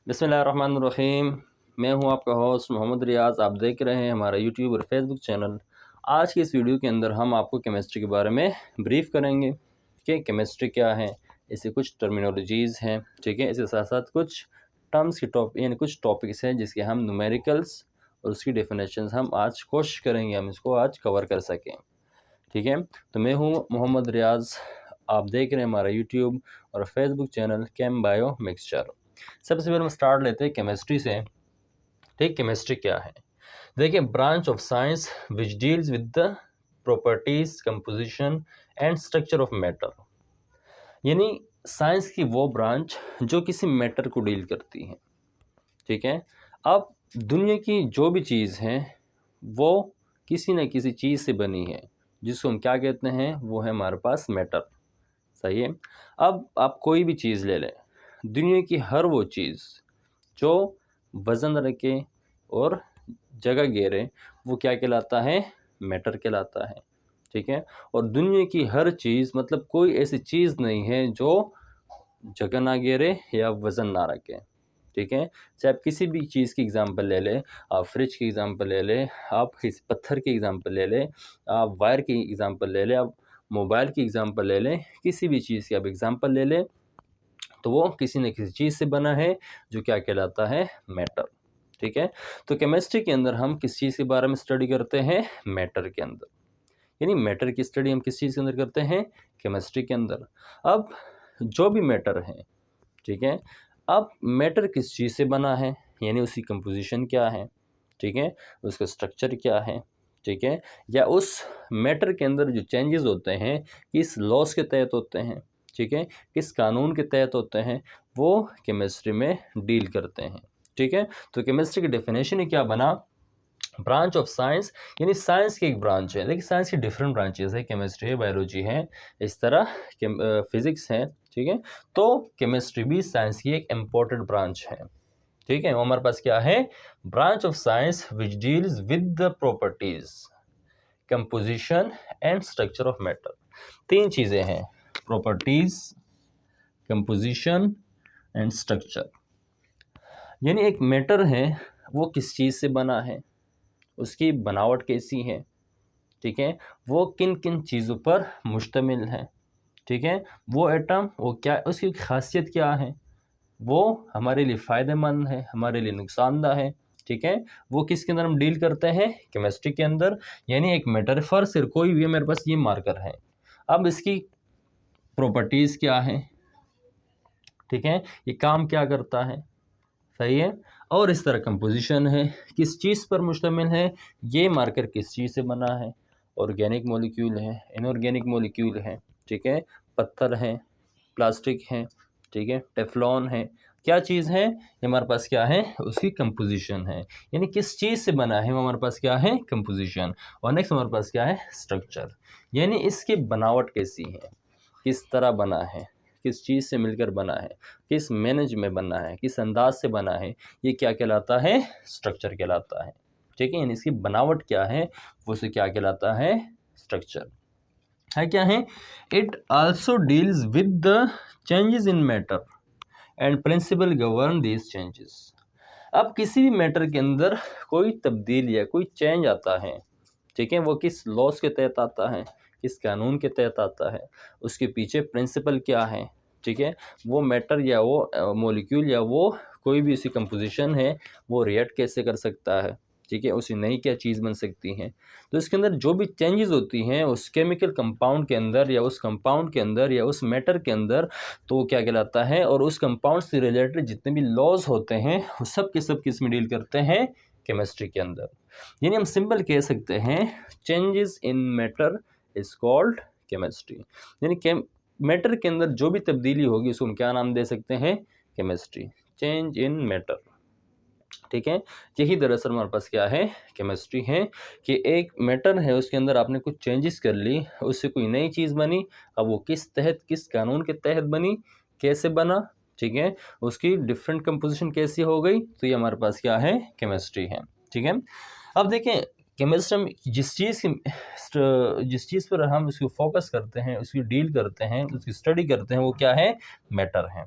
बिस्मिल्लाहिर्रहमानिर्रहीम। मैं हूं आपका होस्ट मोहम्मद रियाज़। आप देख रहे हैं हमारा यूट्यूब और फेसबुक चैनल। आज की इस वीडियो के अंदर हम आपको केमिस्ट्री के बारे में ब्रीफ़ करेंगे कि केमिस्ट्री क्या है, इसकी कुछ टर्मिनोलॉजीज़ हैं, ठीक है। इसके साथ साथ कुछ टर्म्स की यानी कुछ टॉपिक्स हैं जिसके हम न्यूमेरिकल्स और उसकी डेफिनेशंस हम आज कोशिश करेंगे हम इसको आज कवर कर सकें, ठीक है। तो मैं हूँ मोहम्मद रियाज़, आप देख रहे हैं हमारा यूट्यूब और फेसबुक चैनल केम बायो मिक्सचर। सबसे पहले हम स्टार्ट लेते हैं केमिस्ट्री से। ठीक, केमिस्ट्री क्या है? देखिए, branch of science which deals with the properties, composition and structure of matter. यानी साइंस की वो ब्रांच जो किसी मैटर को डील करती है, ठीक है। अब दुनिया की जो भी चीज़ है वो किसी न किसी चीज़ से बनी है, जिसको हम क्या कहते हैं, वो है हमारे पास मैटर। सही है। अब आप कोई भी चीज़ ले लें, दुनिया की हर वो चीज़ जो वज़न रखे और जगह घेरे, वो क्या कहलाता है? मैटर कहलाता है, ठीक है। और दुनिया की हर चीज़, मतलब कोई ऐसी चीज़ नहीं है जो जगह ना घेरे या वज़न ना रखे, ठीक है। चाहे आप किसी भी चीज़ की एग्ज़ाम्पल ले लें, आप फ्रिज की एग्ज़ाम्पल ले लें, आप किसी पत्थर की एग्ज़ाम्पल ले लें, आप वायर की एग्ज़ाम्पल ले लें, आप मोबाइल की एग्ज़ाम्पल ले लें, किसी भी चीज़ की आप एग्ज़ाम्पल ले लें, तो वो किसी न किसी चीज़ से बना है जो क्या कहलाता है? मैटर, ठीक है। तो केमिस्ट्री के अंदर हम किस चीज़ के बारे में स्टडी करते हैं? मैटर के अंदर। यानी मैटर की स्टडी हम किस चीज़ के अंदर करते हैं? केमिस्ट्री के अंदर। अब जो भी मैटर है, ठीक है, अब मैटर किस चीज़ से बना है, यानी उसकी कंपोजिशन क्या है, ठीक है, उसका स्ट्रक्चर क्या है, ठीक है, या उस मैटर के अंदर जो चेंजेस होते हैं किस लॉस के तहत होते हैं, ठीक है, किस कानून के तहत होते हैं, वो केमिस्ट्री में डील करते हैं, ठीक है। तो केमिस्ट्री की डेफिनेशन ही क्या बना? ब्रांच ऑफ साइंस, यानी साइंस की एक ब्रांच है। देखिए, साइंस की डिफरेंट ब्रांचेस है, केमिस्ट्री है, बायोलॉजी है, इस तरह फिजिक्स है, ठीक है। तो केमिस्ट्री भी साइंस की एक इम्पोर्टेंट ब्रांच है, ठीक है। वो हमारे पास क्या है? Branch of science which deals with the properties, composition and structure of matter. तीन चीज़ें हैं, प्रॉपर्टीज, कंपोजिशन एंड स्ट्रक्चर। यानी एक मैटर है वो किस चीज़ से बना है, उसकी बनावट कैसी है, ठीक है, वो किन किन चीज़ों पर मुश्तमिल है, ठीक है, वो एटम, वो क्या, उसकी खासियत क्या है, वो हमारे लिए फ़ायदेमंद है, हमारे लिए नुकसानदा है, ठीक है। वो किसके अंदर हम डील करते हैं? केमिस्ट्री के अंदर। यानी एक मैटर फर सिर्फ कोई भी मेरे पास ये मार्कर है, अब इसकी प्रॉपर्टीज़ क्या है, ठीक है, ये काम क्या करता है, सही है, और इस तरह कंपोजिशन है, किस चीज़ पर मुश्तमिल है, ये मार्कर किस चीज़ से बना है, ऑर्गेनिक मॉलिक्यूल है, इनऑर्गेनिक मॉलिक्यूल है, ठीक है, पत्थर है, प्लास्टिक है, ठीक है, टेफ्लॉन है, क्या चीज़ है, ये हमारे पास क्या है? उसकी कंपोजिशन है। यानी किस चीज़ से बना है, वो हमारे पास क्या है? कंपोजिशन। और नेक्स्ट हमारे पास क्या है? स्ट्रक्चर, यानी इसकी बनावट कैसी है, किस तरह बना है, किस चीज़ से मिलकर बना है, किस मैनेज में बना है, किस अंदाज से बना है, ये क्या कहलाता है? स्ट्रक्चर कहलाता है, ठीक है। यानी इसकी बनावट क्या है, वो उसे क्या कहलाता है? स्ट्रक्चर है। क्या है? It also deals with the changes in matter and principle govern these changes. अब किसी भी मैटर के अंदर कोई तब्दील या कोई चेंज आता है, ठीक है, वो किस लॉस के तहत आता है, किस कानून के तहत आता है, उसके पीछे प्रिंसिपल क्या है, ठीक है, वो मैटर या वो मॉलिक्यूल या वो कोई भी उसकी कंपोजिशन है, वो रिएक्ट कैसे कर सकता है, ठीक है, उसी नई क्या चीज़ बन सकती है। तो इसके अंदर जो भी चेंजेस होती हैं उस केमिकल कंपाउंड के अंदर या उस कंपाउंड के अंदर या उस मैटर के अंदर, तो वो क्या कहलाता है, और उस कंपाउंड से रिलेटेड जितने भी लॉज होते हैं वो सब के सब किस में डील करते हैं? केमिस्ट्री के अंदर। यानी हम सिंपल कह सकते हैं, changes in matter is called chemistry. यानी मैटर के अंदर जो भी तब्दीली होगी उसको हम क्या नाम दे सकते हैं? केमिस्ट्री, चेंज इन मैटर, ठीक है। यही दरअसल हमारे पास क्या है? केमिस्ट्री है, कि एक मैटर है उसके अंदर आपने कुछ चेंजेस कर ली, उससे कोई नई चीज़ बनी, अब वो किस तहत, किस कानून के तहत बनी, कैसे बना, ठीक है, उसकी डिफरेंट कंपोजिशन कैसी हो गई, तो ये हमारे पास क्या है? केमिस्ट्री है, ठीक है। अब देखें, केमिस्ट्री में जिस चीज़ पर हम उसको फोकस करते हैं, उसकी डील करते हैं, उसकी स्टडी करते हैं, वो क्या है? मैटर है।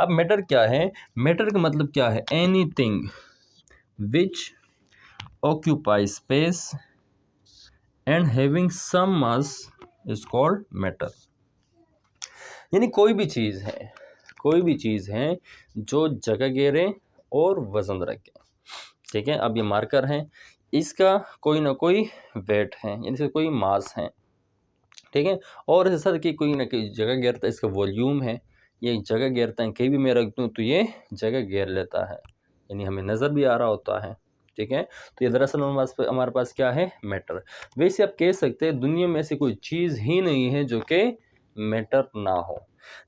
अब मैटर क्या है? मैटर का मतलब क्या है? Anything which occupy space and having some mass is called matter. यानी कोई भी चीज़ है जो जगह घेरे और वजन रखे। ठीक है, अब ये मार्कर है, इसका कोई ना कोई वेट है, यानी इसका कोई मास है। ठीक है, और इस सर की कोई ना कोई जगह घेरता है, इसका वॉल्यूम है, ये जगह घेरता है। कहीं भी मैं रख दूँ तो ये जगह घेर लेता है, यानी हमें नज़र भी आ रहा होता है। ठीक है, तो ये दरअसल हमारे पास क्या है? मैटर। वैसे आप कह सकते हैं दुनिया में ऐसी कोई चीज़ ही नहीं है जो कि मैटर ना हो।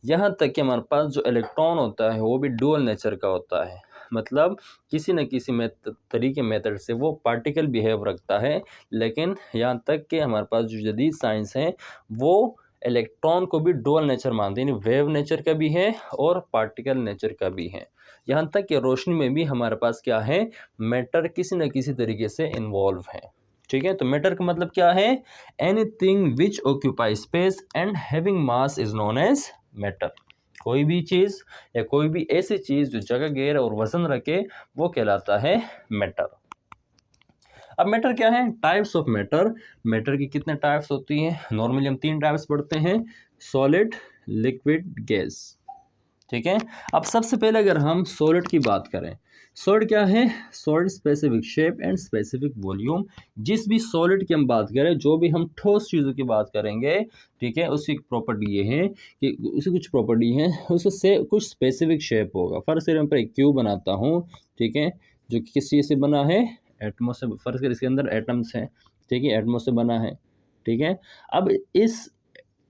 यहाँ तक कि हमारे पास जो इलेक्ट्रॉन होता है वो भी डुअल नेचर का होता है, मतलब किसी न किसी तरीके मेथड से वो पार्टिकल बिहेव रखता है। लेकिन यहाँ तक कि हमारे पास जो जदीद साइंस है वो इलेक्ट्रॉन को भी डुअल नेचर मानते हैं, यानी वेव नेचर का भी है और पार्टिकल नेचर का भी है। यहाँ तक कि रोशनी में भी हमारे पास क्या है? मैटर किसी न किसी तरीके से इन्वॉल्व है। ठीक है, तो मैटर का मतलब क्या है? Anything which occupy space and having mass is known as matter. कोई भी चीज़ या कोई भी ऐसी चीज़ जो जगह घेरे और वजन रखे वो कहलाता है मैटर। अब मैटर क्या है? Types of matter. मैटर की कितने टाइप्स होती हैं? नॉर्मली हम 3 टाइप्स पढ़ते हैं, सॉलिड, लिक्विड, गैस। ठीक है, अब सबसे पहले अगर हम सॉलिड की बात करें, सॉलिड क्या है? Solid specific shape and specific volume. जिस भी सॉलिड की हम बात करें, जो भी हम ठोस चीज़ों की बात करेंगे, ठीक है, उसकी प्रॉपर्टी ये है कि उसकी कुछ प्रॉपर्टी है, उससे कुछ स्पेसिफिक शेप होगा। फर्स्ट मैं पर एक क्यूब बनाता हूँ, ठीक है, जो कि किस चीज़ से बना है? एटमो से। फर्स्ट कर इसके अंदर एटम्स हैं, ठीक है, एटमो से बना है। ठीक है, अब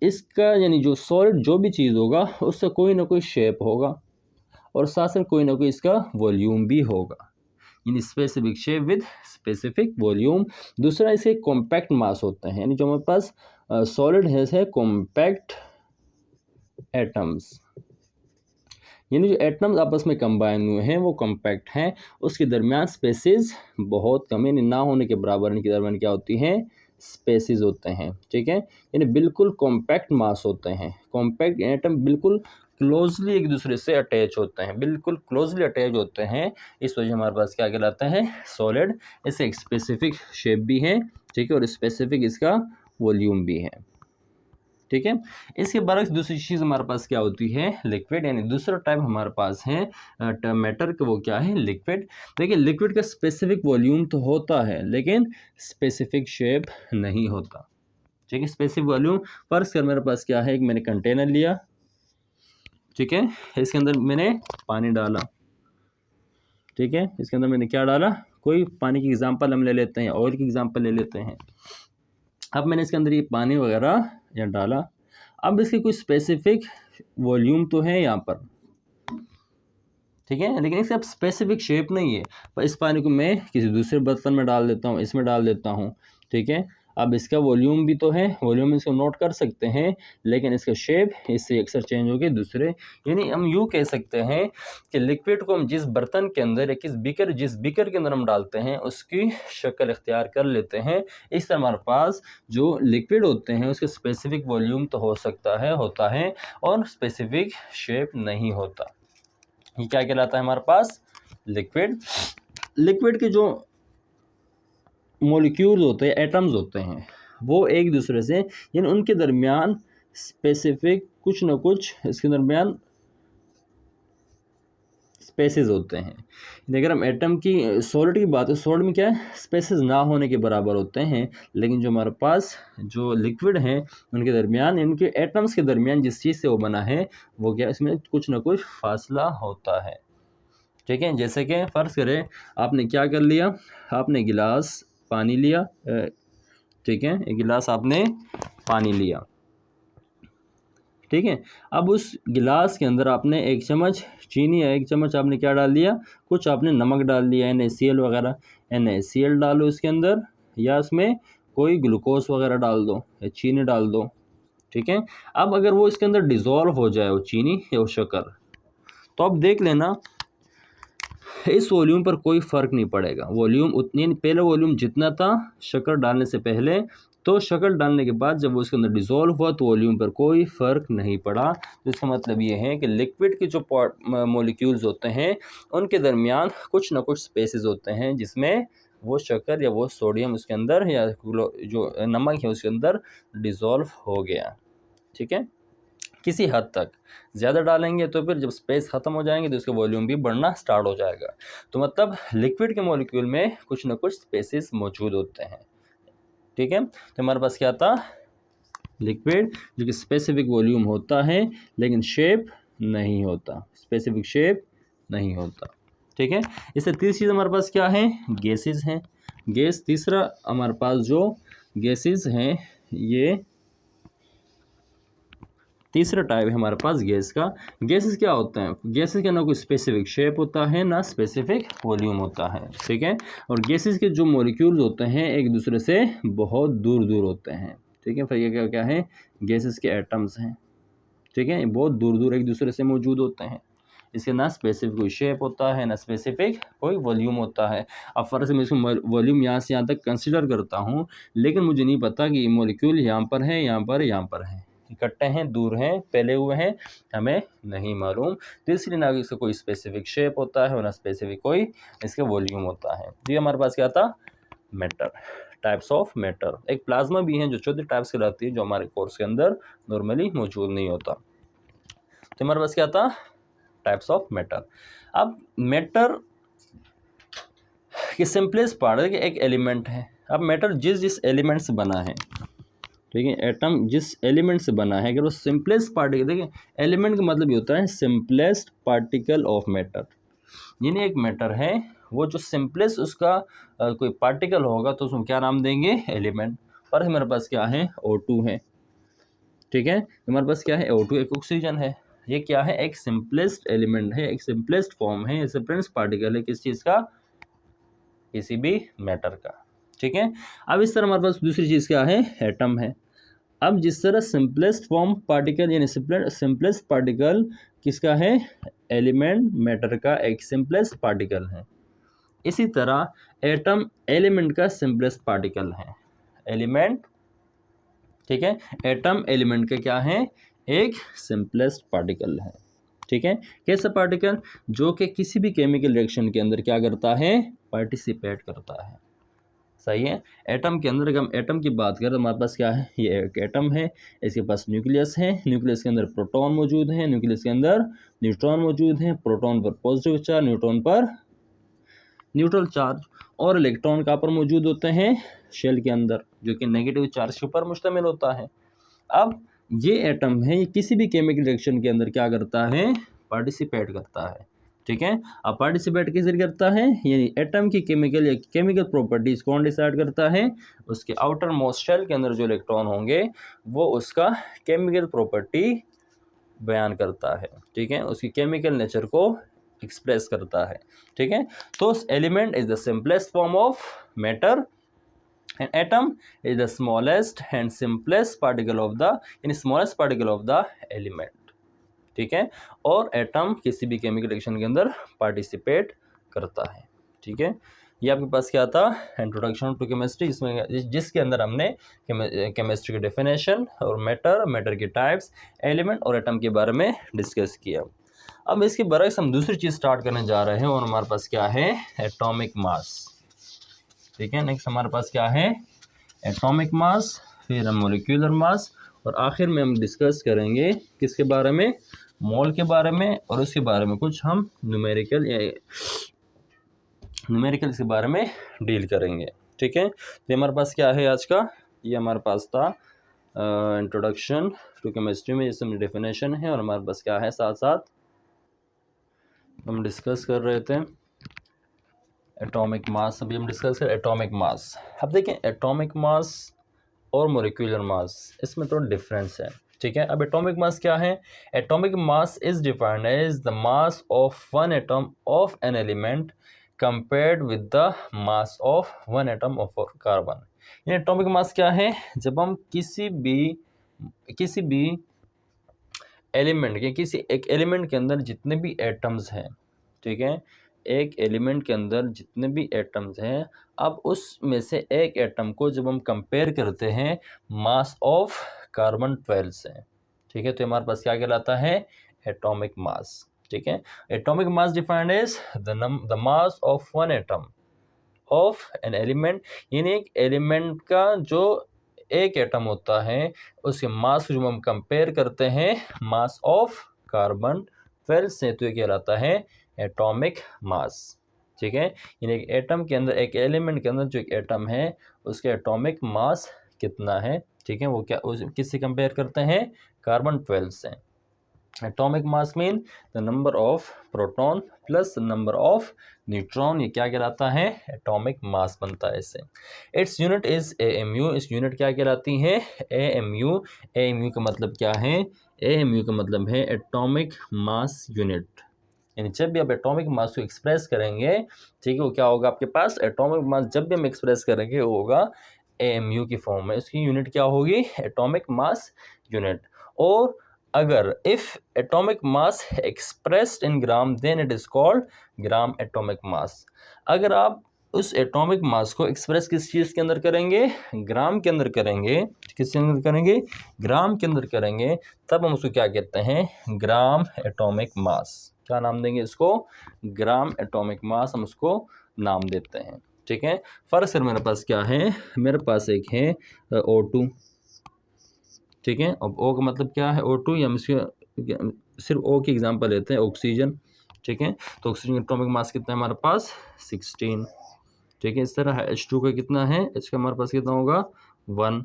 इसका यानी जो सॉलिड जो भी चीज़ होगा उसका कोई ना कोई शेप होगा और साथ साथ कोई ना कोई इसका वॉल्यूम भी होगा, यानी specific shape with specific volume. दूसरा इसे कॉम्पैक्ट मास होता है, यानी जो हमारे पास सॉलिड है कॉम्पैक्ट एटम्स, यानी जो एटम्स आपस में कंबाइन हुए हैं वो कॉम्पैक्ट हैं, उसके दरमियान स्पेसेस बहुत कम, यानी ना होने के बराबर इनके दरमियान क्या होती हैं? स्पेसेस होते हैं। ठीक है, यानी बिल्कुल कॉम्पैक्ट मास होते हैं। कॉम्पैक्ट एटम बिल्कुल क्लोजली एक दूसरे से अटैच होते हैं, बिल्कुल क्लोजली अटैच होते हैं, इस वजह हमारे पास क्या कहलाता है? सॉलिड। इससे एक स्पेसिफिक शेप भी है, ठीक है, और स्पेसिफिक इसका वॉल्यूम भी है। ठीक है, इसके बाद दूसरी चीज़ हमारे पास क्या होती है? लिक्विड, यानी दूसरा टाइप हमारे पास है मैटर का, वो क्या है? लिक्विड। देखिए, लिक्विड का स्पेसिफिक वॉल्यूम तो होता है लेकिन स्पेसिफिक शेप नहीं होता। ठीक है, स्पेसिफिक वॉल्यूम फर्स्ट कर मेरे पास क्या है? एक मैंने कंटेनर लिया, ठीक है, इसके अंदर मैंने पानी डाला। ठीक है, इसके अंदर मैंने क्या डाला? कोई पानी की एग्जाम्पल हम ले लेते हैं, ऑयल की एग्जाम्पल ले लेते हैं। अब मैंने इसके अंदर ये पानी वगैरह या डाला, अब इसकी कोई स्पेसिफिक वॉल्यूम तो है यहाँ पर, ठीक है, लेकिन इसका स्पेसिफिक शेप नहीं है। पर इस पानी को मैं किसी दूसरे बर्तन में डाल देता हूँ, इसमें डाल देता हूँ, ठीक है, अब इसका वॉल्यूम भी तो है, वॉल्यूम इसको नोट कर सकते हैं, लेकिन इसका शेप इससे अक्सर चेंज हो गए दूसरे। यानी हम यूँ कह सकते हैं कि लिक्विड को हम जिस बर्तन के अंदर या जिस बीकर के अंदर हम डालते हैं उसकी शक्ल इख्तियार कर लेते हैं। इस तरह हमारे पास जो लिक्विड होते हैं उसके स्पेसिफिक वॉल्यूम तो हो सकता है, होता है, और स्पेसिफिक शेप नहीं होता। ये क्या कहलाता है हमारे पास? लिक्विड। लिक्विड के जो मॉलिक्यूल्स होते हैं, एटम्स होते हैं, वो एक दूसरे से, यानी उनके दरमियान स्पेसिफिक कुछ ना कुछ इसके दरमियान स्पेसेस होते हैं। अगर हम एटम की सॉलिड की बात है, सॉलिड में क्या है? स्पेसेस ना होने के बराबर होते हैं, लेकिन जो हमारे पास जो लिक्विड हैं उनके दरमियान, इनके एटम्स के दरमियान जिस चीज़ से वो बना है वो क्या, इसमें कुछ ना कुछ फासला होता है। ठीक है, जैसे कि फ़र्ज़ करें आपने क्या कर लिया, आपने गिलास पानी लिया, ठीक है, एक गिलास आपने पानी लिया, ठीक है, अब उस गिलास के अंदर आपने 1 चम्मच चीनी या 1 चम्मच आपने क्या डाल दिया? कुछ आपने नमक डाल दिया, NaCl वगैरह, NaCl डालो इसके अंदर, या इसमें कोई ग्लूकोज वगैरह डाल दो या चीनी डाल दो। ठीक है, अब अगर वो इसके अंदर डिज़ोल्व हो जाए, वो चीनी या वो शक्कर, तो अब देख लेना इस वॉल्यूम पर कोई फ़र्क नहीं पड़ेगा। वॉल्यूम उतनी, पहले वॉल्यूम जितना था शक्कर डालने से पहले तो शक्ल डालने के बाद जब वो उसके अंदर डिज़ोल्व हुआ तो वॉल्यूम पर कोई फ़र्क नहीं पड़ा। तो इसका मतलब ये है कि लिक्विड के जो मॉलिक्यूल्स होते हैं उनके दरमियान कुछ ना कुछ स्पेसेस होते हैं जिसमें वो शक्कर या वो सोडियम उसके अंदर या जो नमक है उसके अंदर डिज़ोल्व हो गया। ठीक है, किसी हद तक। ज़्यादा डालेंगे तो फिर जब स्पेस ख़त्म हो जाएंगे तो उसका वॉल्यूम भी बढ़ना स्टार्ट हो जाएगा। तो मतलब लिक्विड के मॉलिक्यूल में कुछ ना कुछ स्पेसेस मौजूद होते हैं। ठीक है, तो हमारे पास क्या था, लिक्विड जो कि स्पेसिफिक वॉल्यूम होता है लेकिन शेप नहीं होता, स्पेसिफिक शेप नहीं होता। ठीक है, इससे तीसरी चीज़ हमारे पास क्या है, गैसेस हैं। गैस तीसरा हमारे पास जो गैसेस हैं, ये तीसरा टाइप है हमारे पास गैस का। गैसेस क्या होते हैं, गैसेस का ना कोई स्पेसिफिक शेप होता है ना स्पेसिफिक वॉल्यूम होता है। ठीक है, और गैसेस के जो मॉलिक्यूल्स होते हैं एक दूसरे से बहुत दूर दूर होते हैं। ठीक है, फिर ये क्या क्या है, गैसेस के एटम्स हैं। ठीक है, बहुत दूर दूर एक दूसरे से मौजूद होते हैं। इसके ना स्पेसिफिक कोई शेप होता है ना स्पेसिफिक कोई वॉल्यूम होता है। अब फ़र्ज़ से मैं इसको वॉल्यूम यहाँ से यहाँ तक कंसिडर करता हूँ, लेकिन मुझे नहीं पता कि ये मॉलिक्यूल यहाँ पर है, यहाँ पर है, इकट्ठे हैं, दूर हैं, फैले हुए हैं, हमें नहीं मालूम। तो इसलिए ना इसका कोई स्पेसिफिक शेप होता है और ना स्पेसिफिक कोई इसका वॉल्यूम होता है। तो ये हमारे पास क्या था, मैटर, टाइप्स ऑफ मैटर। एक प्लाज्मा भी है जो चौथे टाइप्स कहलाती है, जो हमारे कोर्स के अंदर नॉर्मली मौजूद नहीं होता। तो हमारे पास क्या था, टाइप्स ऑफ मैटर। अब मैटर की सिंपलेस्ट पार्ट है कि एक एलिमेंट है। अब मैटर जिस जिस एलिमेंट से बना है, ठीक है, एटम जिस एलिमेंट से बना है, अगर वो सिंपलेस्ट पार्टिकल, देखिए एलिमेंट का मतलब ये होता है सिंपलेस्ट पार्टिकल ऑफ मैटर। यानी एक मैटर है वो जो सिंपलेस्ट उसका कोई पार्टिकल होगा तो उसमें क्या नाम देंगे, एलिमेंट। और हमारे पास क्या है, O2 है। ठीक है, हमारे पास क्या है, O2 एक ऑक्सीजन है। ये क्या है, एक सिंपलेस्ट एलिमेंट है, एक सिंपलेस्ट फॉर्म है, सिंपलेस्ट पार्टिकल है किस चीज़ का, किसी भी मैटर का। ठीक है, अब इस तरह हमारे पास दूसरी चीज़ क्या है, एटम है। अब जिस तरह सिंपलेस्ट फॉर्म पार्टिकल यानी सिंपलेस्ट पार्टिकल किसका है, एलिमेंट मैटर का एक सिंपलेस्ट पार्टिकल है, इसी तरह एटम एलिमेंट का सिंपलेस्ट पार्टिकल है, एलिमेंट। ठीक है, एटम एलिमेंट का क्या है, एक सिंपलेस्ट पार्टिकल है। ठीक है, कैसा पार्टिकल, जो कि किसी भी केमिकल रिएक्शन के अंदर क्या करता है, पार्टिसिपेट करता है। सही है, एटम के अंदर, अगर हम एटम की बात करें तो हमारे पास क्या है, ये एक एटम है, इसके पास न्यूक्लियस है, न्यूक्लियस के अंदर प्रोटॉन मौजूद है, न्यूक्लियस के अंदर न्यूट्रॉन मौजूद है, प्रोटॉन पर पॉजिटिव चार्ज, न्यूट्रॉन पर न्यूट्रल चार्ज, और इलेक्ट्रॉन कहाँ पर मौजूद होते हैं, शेल के अंदर, जो कि नेगेटिव चार्ज के ऊपर मुश्तमिल होता है। अब ये एटम है, ये किसी भी केमिकल रिएक्शन के अंदर क्या करता है, पार्टिसिपेट करता है। ठीक है, अब पार्टिसिपेट किस जरिए करता है, यानी एटम की केमिकल या केमिकल प्रॉपर्टीज कौन डिसाइड करता है, उसके आउटर मोस्ट शेल के अंदर जो इलेक्ट्रॉन होंगे वो उसका केमिकल प्रॉपर्टी बयान करता है। ठीक है, उसकी केमिकल नेचर को एक्सप्रेस करता है। ठीक है, तो element is the simplest form of matter and atom is the smallest and simplest particle of the smallest particle of the element। ठीक है, और एटम किसी भी केमिकल रिएक्शन के अंदर पार्टिसिपेट करता है। ठीक है, ये आपके पास क्या था, इंट्रोडक्शन टू केमिस्ट्री, जिसके अंदर हमने केमिस्ट्री की डेफिनेशन और मैटर के टाइप्स, एलिमेंट और एटम के बारे में डिस्कस किया। अब इसके बरक्स हम दूसरी चीज़ स्टार्ट करने जा रहे हैं और हमारे पास क्या है, एटॉमिक मास। ठीक है, नेक्स्ट हमारे पास क्या है, एटॉमिक मास, फिर हम मोलिक्यूलर मास, और आखिर में हम डिस्कस करेंगे किसके बारे में, मोल के बारे में, और उसके बारे में कुछ हम न्यूमेरिकल के बारे में डील करेंगे। ठीक है, तो हमारे पास क्या है आज का, ये हमारे पास था इंट्रोडक्शन टू केमिस्ट्री में जिसमें डेफिनेशन है, और हमारे पास क्या है, साथ साथ हम डिस्कस कर रहे थे एटॉमिक मास। अभी हम डिस्कस करें एटॉमिक मास। अब देखें एटॉमिक मास और मोलिक्यूलर मास, इसमें थोड़ा डिफरेंस है। ठीक है, अब एटॉमिक मास क्या है, atomic mass is defined as the mass of one atom of an element compared with the mass of one atom of carbon. यानी एटॉमिक मास क्या है, जब हम किसी भी एलिमेंट के, किसी एक एलिमेंट के अंदर जितने भी एटम्स हैं, ठीक है, एक एलिमेंट के अंदर जितने भी एटम्स हैं, अब उसमें से एक एटम को जब हम कंपेयर करते हैं मास ऑफ कार्बन 12 से, ठीक है, तो हमारे पास क्या कहलाता है, एटॉमिक मास। ठीक है, atomic mass defined as the mass of one atom of an element, यानी एक एलिमेंट का जो एक एटम होता है उसके मास को जब हम कंपेयर करते हैं मास ऑफ कार्बन 12 से, तो ये कहलाता है एटॉमिक मास। ठीक है, यानी एक एटम के अंदर, एक एलिमेंट के अंदर जो एक एटम है उसके एटॉमिक मास कितना है, ठीक है, वो क्या किससे कंपेयर करते हैं, कार्बन 12 से। Atomic mass mean the number of proton plus number of neutron, ये क्या कहलाता है, एटॉमिक मास बनता है इससे। इट्स यूनिट इज AMU, इस यूनिट क्या कहलाती है, AMU। AMU का मतलब क्या है, AMU का मतलब है एटॉमिक मास यूनिट। यानी जब भी आप एटॉमिक मास को एक्सप्रेस करेंगे, ठीक है, वो क्या होगा आपके पास, एटॉमिक मास जब भी हम एक्सप्रेस करेंगे वो होगा AMU की फॉर्म में, इसकी यूनिट क्या होगी, एटॉमिक मास यूनिट। और अगर if atomic mass expressed in gram then it is called gram atomic mass. अगर आप उस एटॉमिक मास को एक्सप्रेस किस चीज़ के अंदर करेंगे, ग्राम के अंदर करेंगे, किसके अंदर करेंगे, ग्राम के अंदर करेंगे, तब हम उसको क्या कहते हैं, ग्राम एटॉमिक मास। क्या नाम देंगे इसको, ग्राम एटॉमिक मास, हम उसको नाम देते हैं। ठीक है, फर्क सर मेरे पास क्या है, मेरे पास एक है O2, ठीक है, अब O का मतलब क्या है, O2, या हम इसके सिर्फ O की एग्जांपल लेते हैं, ऑक्सीजन। ठीक है, तो ऑक्सीजन का एटॉमिक मास कितना है हमारे पास, 16। ठीक है, इस तरह H2 का कितना है, H का हमारे पास कितना होगा, 1।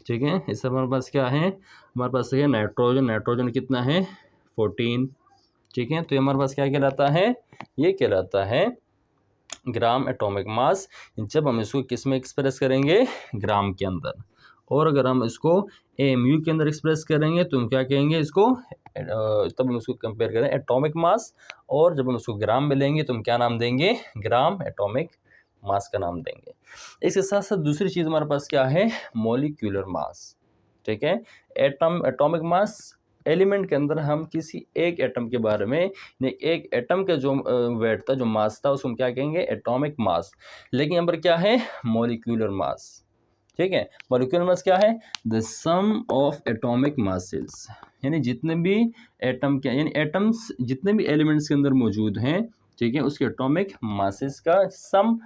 ठीक है, इस तरह हमारे पास क्या है, हमारे पास है नाइट्रोजन, नाइट्रोजन कितना है, 14। ठीक है, तो ये हमारे पास क्या कहलाता है, ये कहलाता है ग्राम एटॉमिक मास, जब हम इसको किस में एक्सप्रेस करेंगे, ग्राम के अंदर। और अगर हम इसको AMU के अंदर एक्सप्रेस करेंगे तो हम क्या कहेंगे इसको, तब हम इसको कंपेयर करें एटॉमिक मास, और जब हम इसको ग्राम में लेंगे तो हम क्या नाम देंगे, ग्राम एटॉमिक मास का नाम देंगे। इसके साथ साथ दूसरी चीज़ हमारे पास क्या है, मॉलिक्यूलर मास। ठीक है, एटॉमिक मास, एलिमेंट के अंदर हम किसी एक एटम के बारे में, एक एटम का जो वेट था, जो मास था, उसको हम क्या कहेंगे, एटॉमिक मास। लेकिन यहाँ पर क्या है, मॉलिक्यूलर मास। ठीक है, मॉलिक्यूलर मास क्या है, the sum of atomic masses, यानी जितने भी एटम के, यानी एटम्स जितने भी एलिमेंट्स के अंदर मौजूद हैं, ठीक है, उसके एटॉमिक मासेस का सम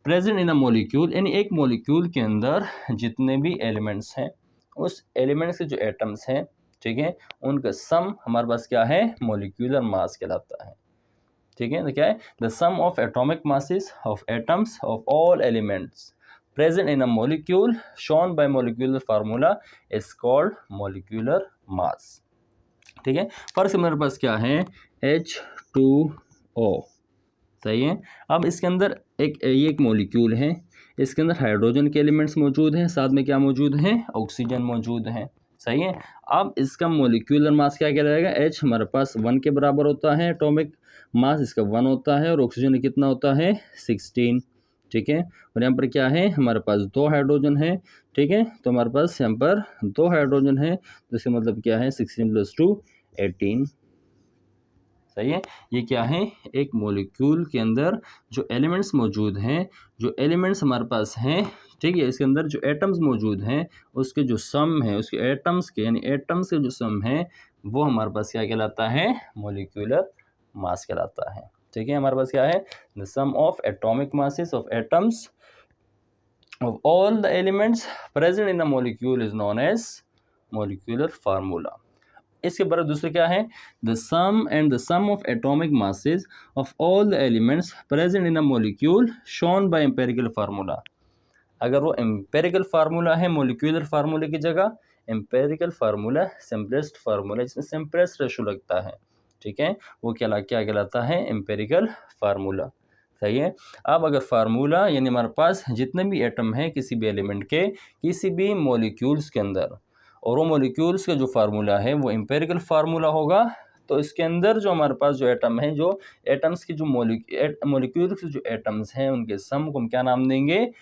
प्रेजेंट इन अ मॉलिक्यूल, यानी एक मॉलिक्यूल के अंदर जितने भी एलिमेंट्स हैं, उस एलिमेंट्स के जो एटम्स हैं, ठीक है, उनका सम हमारे पास क्या है, मॉलिक्यूलर मास कहलाता है। ठीक है, तो क्या है, the sum of atomic masses of atoms of all elements present in a molecule shown by molecular formula is called molecular mass. ठीक है, फर्स्ट मेरे पास क्या है, H2O। सही है, अब इसके अंदर ये एक मॉलिक्यूल है, इसके अंदर हाइड्रोजन के एलिमेंट्स मौजूद हैं, साथ में क्या मौजूद हैं, ऑक्सीजन मौजूद हैं। सही है, अब इसका मॉलिक्यूलर मास क्या कहलाएगा, H हमारे पास 1 के बराबर होता है, एटॉमिक मास इसका 1 होता है, और ऑक्सीजन कितना होता है, 16। ठीक है, और यहाँ पर क्या है, हमारे पास 2 हाइड्रोजन है। ठीक है, तो हमारे पास यहाँ पर 2 हाइड्रोजन है, जिसका मतलब क्या है, 16 + 2 18। सही है, ये क्या है, एक मॉलिक्यूल के अंदर जो एलिमेंट्स मौजूद हैं, जो एलिमेंट्स हमारे पास हैं, ठीक है, इसके अंदर जो एटम्स मौजूद हैं, उसके जो सम है, उसके एटम्स के, यानी एटम्स के जो सम है, वो हमारे पास क्या कहलाता है, मॉलिक्यूलर मास कहलाता है। ठीक है, हमारे पास क्या है, the sum of atomic masses of atoms of all the elements present in the molecule is known as molecular formula. इसके बाद दूसरे क्या है, the sum and the sum of atomic masses of all the elements present in a molecule shown by empirical formula. अगर वो empirical formula है molecular फार्मूले की जगह, एम्पेरिकल फार्मूला सिंपलेस्ट फार्मूला, जिसमें सिंपलेस्ट रेशो लगता है, ठीक है, वो क्या कहलाता है, एम्पेरिकल फार्मूला। सही है, अब अगर फार्मूला, यानी हमारे पास जितने भी एटम हैं किसी भी एलिमेंट के, किसी भी मॉलिक्यूल्स के अंदर, और वो मॉलिक्यूल्स का जो फार्मूला है वो एम्पेरिकल फार्मूला होगा, तो इसके अंदर जो हमारे पास जो एटम है, जो एटम्स की जो मॉलिक्यूल्स जो एटम्स हैं, उनके सम को हम क्या नाम देंगे,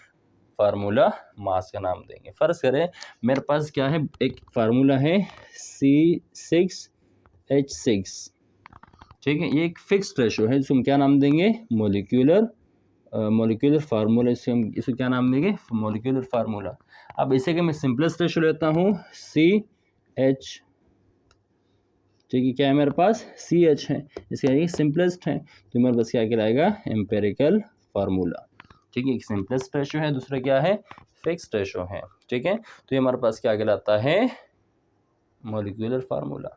फार्मूला मास का नाम देंगे। फर्ज करें मेरे पास क्या है, एक फार्मूला है C6H6। ठीक है, ये एक फिक्स्ड रेशो है, जिसको हम क्या नाम देंगे, मोलिकुलर फार्मूला। इसको क्या नाम देंगे, मोलिकुलर फार्मूला। अब इसे कि मैं सिंपलेस्ट रेशो लेता हूँ CH, ठीक है, क्या है मेरे पास CH है, इसका ये सिंपलेस्ट है, तो मेरे पास क्या कहलाएगा, एम्पेरिकल फार्मूला। ठीक है, एक सिंपलेस्ट रेशो है, दूसरा क्या है, फिक्स्ड रेशो है। ठीक है, तो ये हमारे पास क्या कहलाता है, मोलिकुलर फार्मूला।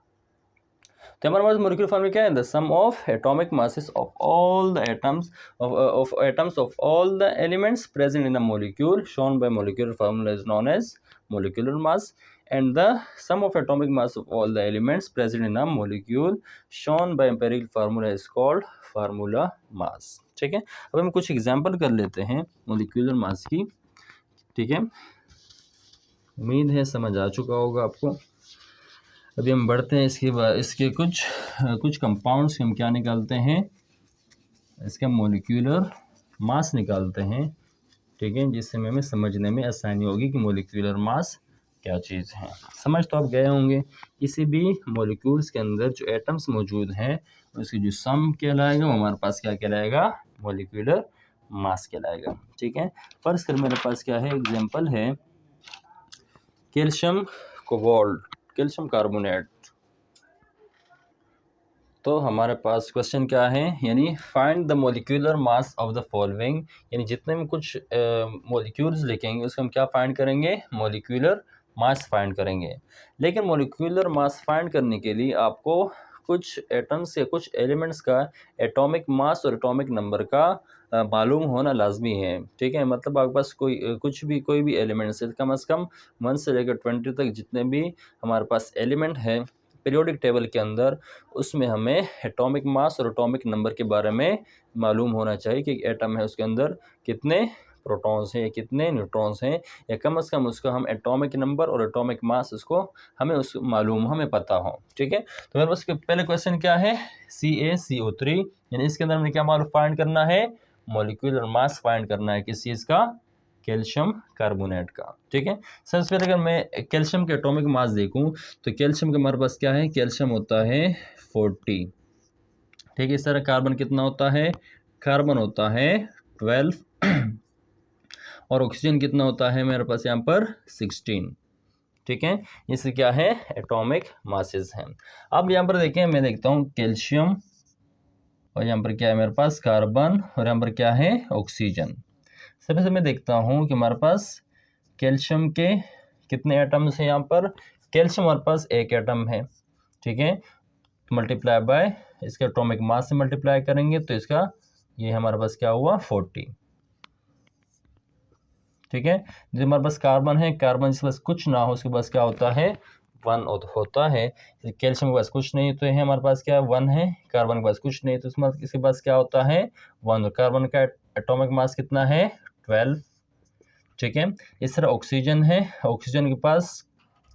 तो हमारे पास मोलिकुलर फार्मूला क्या है, the sum of atomic masses of all the atoms of all the elements present in a molecule shown by molecular formula is known as molecular mass, and the sum of atomic mass of all the elements present in a molecule shown by empirical formula is called formula mass। ठीक है, अब हम कुछ example कर लेते हैं molecular mass की। ठीक है, उम्मीद है समझ आ चुका होगा आपको। अभी हम बढ़ते हैं इसके बाद, इसके कुछ कंपाउंड्स हम क्या निकालते हैं, इसका मोलिकुलर मास निकालते हैं। ठीक है, जिससे हमें समझने में आसानी होगी कि मोलिकुलर मास क्या चीज़ है। समझ तो आप गए होंगे, किसी भी मॉलिक्यूल्स के अंदर जो एटम्स मौजूद हैं उसकी जो सम कहलाएगा वो हमारे पास क्या कहलाएगा, मॉलिक्यूलर मास कहलाएगा। ठीक है, फर्स्ट कर मेरे पास क्या है, एग्जांपल है कैल्शियम कोबाल्ट, कैल्शियम कार्बोनेट। तो हमारे पास क्वेश्चन क्या है, यानी find the molecular mass of the following, यानी जितने में कुछ मॉलिक्यूल्स लिखेंगे उसको हम क्या फाइंड करेंगे, मॉलिक्यूलर मास फाइंड करेंगे। लेकिन मॉलिक्यूलर मास फाइंड करने के लिए आपको कुछ एटम्स या कुछ एलिमेंट्स का एटॉमिक मास और एटॉमिक नंबर का मालूम होना लाजमी है। ठीक है, मतलब आपके पास कोई भी एलिमेंट्स है, कम से कम 1 से लेकर 20 तक जितने भी हमारे पास एलिमेंट है पीरियोडिक टेबल के अंदर, उसमें हमें एटॉमिक मास और एटॉमिक नंबर के बारे में मालूम होना चाहिए कि एटम है उसके अंदर कितने प्रोटॉन्स हैं, कितने न्यूट्रॉन्स हैं, या कम से कम उसका हम एटॉमिक नंबर और एटॉमिक मास उसको हमें पता हो। ठीक है, तो मेरे पास पहले क्वेश्चन क्या है, CaCO3, यानी इसके अंदर हमें क्या मालूम फाइंड करना है, मॉलिक्यूलर मास फाइंड करना है किस चीज़ का, कैल्शियम कार्बोनेट का। ठीक है, सबसे पहले अगर मैं कैल्शियम के एटॉमिक मास देखूं तो कैल्शियम का हमारे पास क्या है, कैल्शियम होता है 40। ठीक है, इस तरह कार्बन कितना होता है, कार्बन होता है 12 और ऑक्सीजन कितना होता है मेरे पास यहाँ पर 16। ठीक है, इससे क्या है, एटॉमिक मासेस हैं। अब यहाँ पर देखें, मैं देखता हूँ कैल्शियम और यहाँ पर क्या है मेरे पास कार्बन और यहाँ पर क्या है ऑक्सीजन। सबसे पहले मैं देखता हूँ कि हमारे पास कैल्शियम के कितने एटम्स हैं, यहाँ पर कैल्शियम हमारे पास एक एटम है। ठीक है, मल्टीप्लाई बाय इसके एटॉमिक मास से मल्टीप्लाई करेंगे तो इसका ये हमारे पास क्या हुआ 40। ठीक है, जो हमारे पास कार्बन है, कार्बन जिसके पास कुछ ना हो उसके पास क्या होता है 1 होता है। कैल्शियम के पास कुछ नहीं तो है हमारे पास क्या 1 है, कार्बन के पास कुछ नहीं तो इसके पास क्या होता है 1। कार्बन का एटॉमिक मास कितना है 12। ठीक है, इस तरह ऑक्सीजन है, ऑक्सीजन के पास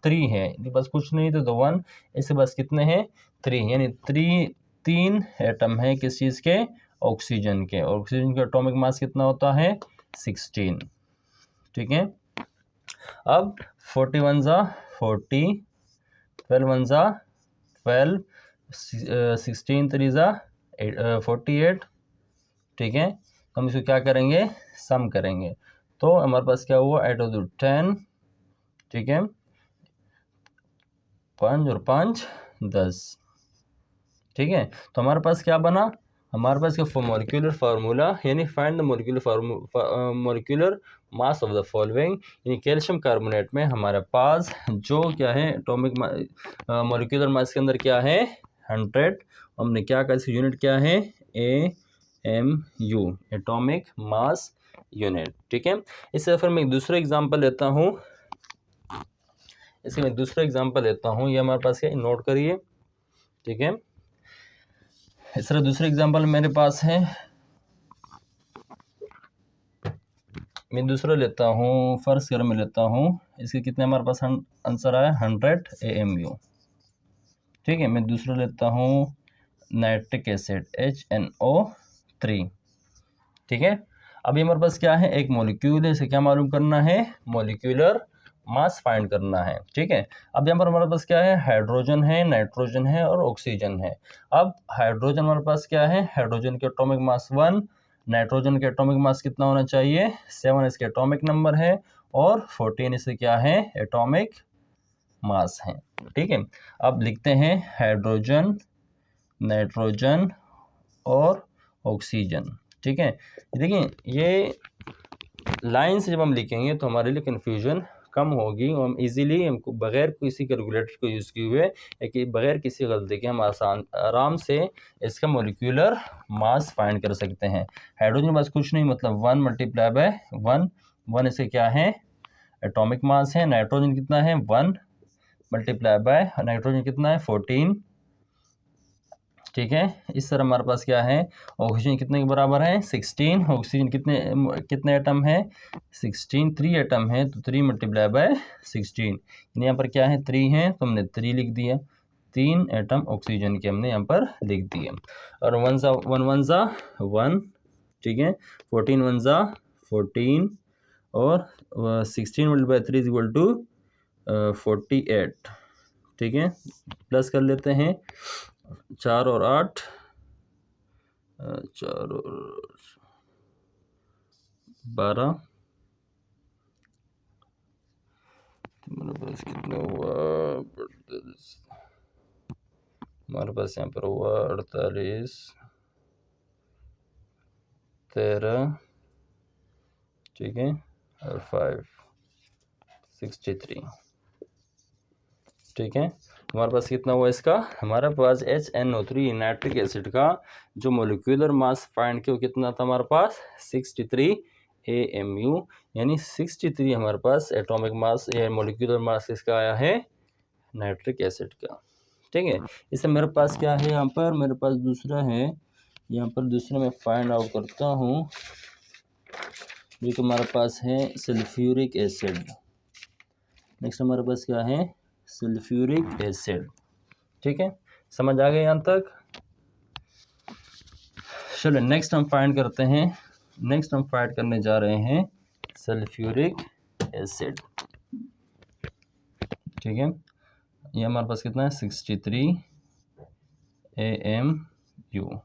3 है, इनके पास कुछ नहीं तो 1, इसके पास कितने हैं 3, यानी 3 एटम है किस चीज़ के, ऑक्सीजन के। ऑक्सीजन का एटॉमिक मास कितना होता है 16। ठीक है, अब 41 ज़ा 40, 12 1 ज़ा 12, 16 3 ज़ा 48। ठीक है, हम इसको क्या करेंगे, सम करेंगे तो हमारे पास क्या हुआ 8 और 2 10। ठीक है, 5 और 5 10। ठीक है, तो हमारे पास क्या बना, हमारे पास क्या मॉलिक्यूलर फार्मूला, यानी find the molecular mass of the following, यानी कैल्शियम कार्बोनेट में हमारे पास जो क्या है एटॉमिक मॉलिक्यूलर मास के अंदर क्या है 100। हमने क्या कहा, इसकी यूनिट क्या है AMU, एटॉमिक मास यूनिट। ठीक है, इससे फिर मैं एक दूसरा एग्जांपल लेता हूँ, इसमें दूसरा एग्जांपल लेता हूँ, ये हमारे पास क्या नोट करिए। ठीक है, इस तरह दूसरा एग्जांपल मेरे पास है, मैं दूसरा लेता हूँ, फर्स्ट कर मैं लेता हूँ, इसके कितने हमारे पास आंसर आया 100 AMU। ठीक है, मैं दूसरा लेता हूँ नाइट्रिक एसिड HNO3। ठीक है, अभी हमारे पास क्या है एक मॉलिक्यूल है, इसे क्या मालूम करना है, मॉलिक्यूलर मास फाइंड करना है। ठीक है, अब यहाँ पर हमारे पास क्या है, हाइड्रोजन है, नाइट्रोजन है और ऑक्सीजन है। अब हाइड्रोजन हमारे पास क्या है, हाइड्रोजन के एटॉमिक मास 1, नाइट्रोजन के एटॉमिक मास कितना होना चाहिए, 7 इसके एटॉमिक नंबर है और 14 इससे क्या है, एटॉमिक मास है। ठीक है, अब लिखते हैं हाइड्रोजन, नाइट्रोजन और ऑक्सीजन। ठीक है, देखिए ये लाइन से जब हम लिखेंगे तो हमारे लिए कन्फ्यूजन कम होगी और हम इजीली हमको बगैर किसी कैलकुलेटर को यूज़ किए हुए या कि बगैर किसी गलती के हम आराम से इसका मोलिकुलर मास फाइंड कर सकते हैं। हाइड्रोजन मास कुछ नहीं, मतलब 1 मल्टीप्लाई बाय 1 इससे क्या है, एटॉमिक मास है। नाइट्रोजन कितना है, 1 मल्टीप्लाई बाय नाइट्रोजन कितना है, 14। ठीक है, इस तरह हमारे पास क्या है, ऑक्सीजन कितने के बराबर है, 16। ऑक्सीजन कितने एटम है, 16, 3 एटम है, तो 3 मल्टीप्लाई बाय 16, यानी यहाँ पर क्या है, 3 है तो हमने 3 लिख दिया, 3 एटम ऑक्सीजन के हमने यहाँ पर लिख दिए। और 1 ज़ा 1, ठीक है, 14 1 ज़ा 14 और 16 मल्टीप्लाई 3 इज इक्वल टू 48। ठीक है, प्लस कर लेते हैं, 4 और 8, 4 और 12, हमारे पास कितना हुआ, हमारे पास यहाँ पर हुआ 48, 13, ठीक है, और 5, 63। ठीक है, हमारे पास कितना हुआ इसका, हमारे पास HNO3 नाइट्रिक एसिड का जो मोलिकुलर मास फाइंड किया वो कितना था हमारे पास, 63 AMU, यानी 63 हमारे पास एटॉमिक मास या मोलिकुलर मास इसका आया है नाइट्रिक एसिड का। ठीक है, इससे मेरे पास क्या है, यहाँ पर मेरे पास दूसरा है, यहाँ पर दूसरा मैं फाइंड आउट करता हूँ, जो कि हमारे पास है सल्फ्यूरिक एसिड। नेक्स्ट हमारे पास क्या है, सल्फ्यूरिक एसिड। ठीक है, समझ आ गए यहाँ तक। चलो नेक्स्ट हम फाइंड करते हैं, नेक्स्ट हम फाइंड करने जा रहे हैं सल्फ्यूरिक एसिड। ठीक है, ये हमारे पास कितना है, 63 AMU।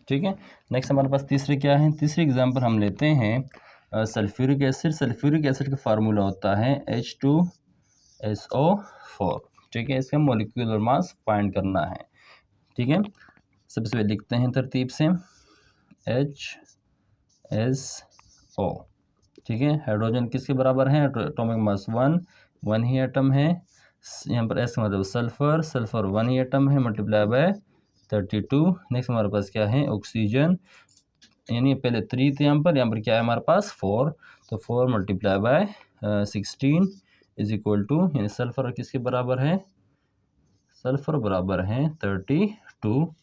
ठीक है, नेक्स्ट हमारे पास तीसरे क्या है, तीसरी एग्जांपल हम लेते हैं सल्फ्यूरिक एसिड। सल्फ्यूरिक एसिड का फार्मूला होता है H2SO4। ठीक है, इसका मोलिकुलर मास फाइंड करना है। ठीक है, सबसे पहले लिखते हैं तरतीब से HSO। ठीक है, हाइड्रोजन किसके बराबर है, एटॉमिक मास 1 ही एटम है, यहाँ पर S का मतलब सल्फर, सल्फर 1 ही एटम है, मल्टीप्लाई बाय 32। नेक्स्ट हमारे पास क्या है, ऑक्सीजन, यानी पहले 3 थे यहाँ पर क्या है हमारे पास 4, तो 4 multiply by 16 is equal to, यानी सल्फर किसके बराबर है, सल्फर बराबर है 32। तो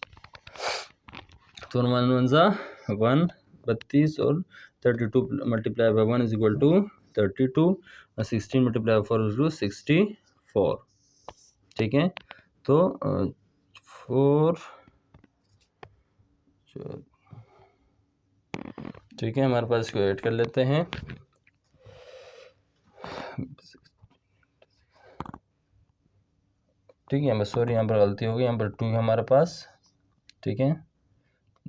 1 1 ज़ा 1, 32 और 32 multiply by 1 is equal to 32 और 16 मल्टीप्लाई बाय 4 इज टू 64। ठीक है, तो 4, ठीक है, हमारे पास इसको ऐड कर लेते हैं। ठीक है, मैं सॉरी यहाँ पर गलती हो गई, यहाँ पर 2 है हमारे पास। ठीक है,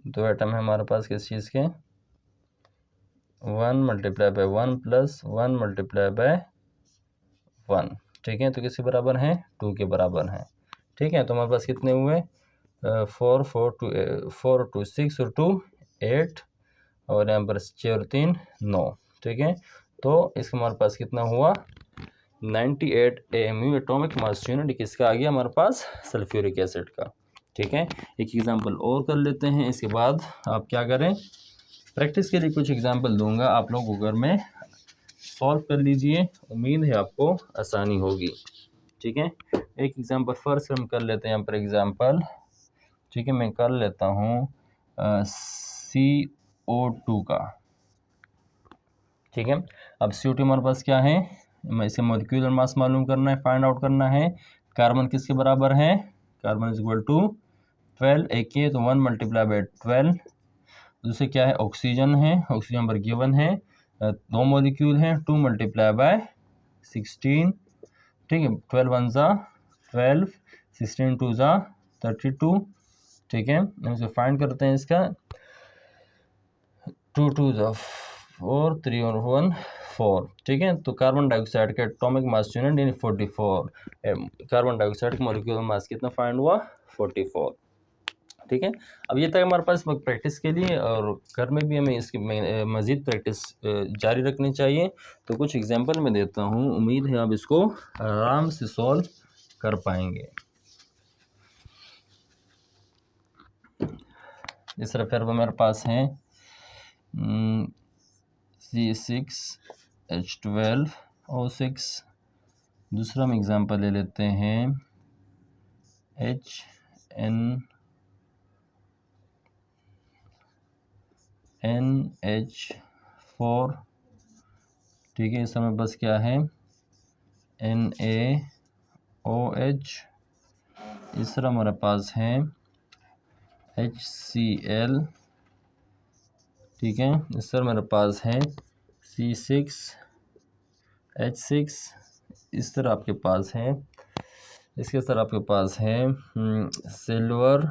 2 एटम है हमारे पास किस चीज़ के, 1 multiply by 1 plus 1 multiply by 1। ठीक है, तो किसके बराबर हैं, 2 के बराबर हैं। ठीक है, तो हमारे पास कितने हुए, 4 4 2 6 और 2 8 और यहाँ पर 6 और 3 9। ठीक है, तो इसका हमारे पास कितना हुआ, 98 AMU एटॉमिक मास यूनिट किसका आ गया हमारे पास, सल्फ्यूरिक एसिड का। ठीक है, एक एग्जांपल और कर लेते हैं, इसके बाद आप क्या करें, प्रैक्टिस के लिए कुछ एग्जांपल दूंगा, आप लोग घर में सॉल्व कर लीजिए, उम्मीद है आपको आसानी होगी। ठीक है, एक एग्जांपल फर्स्ट हम कर लेते हैं यहाँ पर एग्जांपल। ठीक है, मैं कर लेता हूँ CO2 का। ठीक है, अब CO2 हमारे पास क्या है, इसे मोलिकुलर मास मालूम करना है, फाइंड आउट करना है। कार्बन किसके बराबर है, कार्बन इज इक्वल टू 12, एक है तो 1 मल्टीप्लाई बाय 12। दूसरे क्या है, ऑक्सीजन है, ऑक्सीजन नंबर गिवन है दो मॉलिक्यूल हैं, 2 मल्टीप्लाई बाय 16, ठीक है, 12 वन ज़ा 12, 16 टू ज़ा 32, ठीक है। हम इसे फाइंड करते हैं इसका, 2 टू ज़ा 4, 3 और 1 4, ठीक है। तो कार्बन डाइऑक्साइड का एटॉमिक मास यूनिट यानी 44, कार्बन डाइऑक्साइड का मॉलिक्यूलर मास कितना फाइंड हुआ, 44, ठीक है। अब ये तक हमारे पास प्रैक्टिस के लिए, और घर में भी हमें इसकी मज़ीद प्रैक्टिस जारी रखनी चाहिए। तो कुछ एग्जांपल मैं देता हूँ, उम्मीद है आप इसको आराम से सॉल्व कर पाएंगे। इस तरह फिर हमारे पास हैं C6H12O6। दूसरा हम एग्जांपल ले लेते हैं NH4, ठीक है। इस समय बस क्या है, NaOH। इस तरह हमारे पास है HCl, ठीक है। इस तरह हमारे पास है C6H6। इस तरह आपके पास है, इसके तरह आपके पास है सिल्वर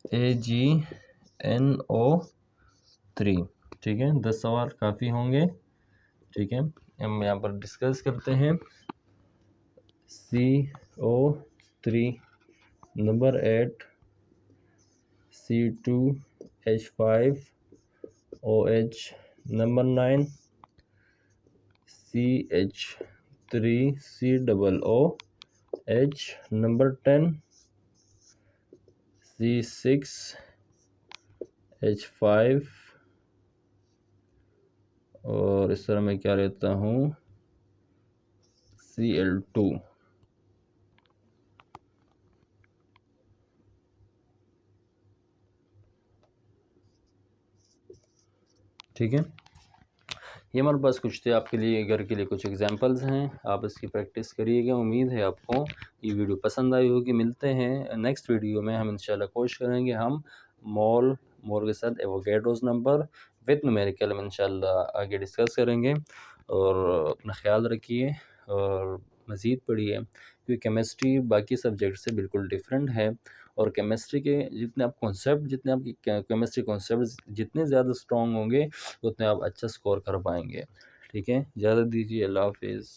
AgNO3, ठीक है। 10 सवाल काफ़ी होंगे, ठीक है। हम यहाँ पर डिस्कस करते हैं। CO3 number 8, C2H5OH number 9, CH3COOH number 10, C6H5, और इस तरह मैं क्या लेता हूँ, Cl2, ठीक है। ये हमारे पास कुछ थे आपके लिए, घर के लिए कुछ एग्जांपल्स हैं, आप इसकी प्रैक्टिस करिएगा। उम्मीद है आपको ये वीडियो पसंद आई होगी। मिलते हैं नेक्स्ट वीडियो में, हम इंशाल्लाह कोशिश करेंगे हम मोल के साथ एवोगैड्रोस नंबर विद न्यूमेरिकल हम इंशाल्लाह आगे डिस्कस करेंगे। और अपना ख्याल रखिए और मज़ीद पढ़िए, क्योंकि केमिस्ट्री बाकी सब्जेक्ट से बिल्कुल डिफरेंट है। और केमिस्ट्री के जितने आप कॉन्सेप्ट, जितने आपकी केमिस्ट्री कॉन्सेप्ट जितने ज़्यादा स्ट्रॉन्ग होंगे, उतने आप अच्छा स्कोर कर पाएंगे, ठीक है। इजाज़त दीजिए, अल्लाह हाफिज़।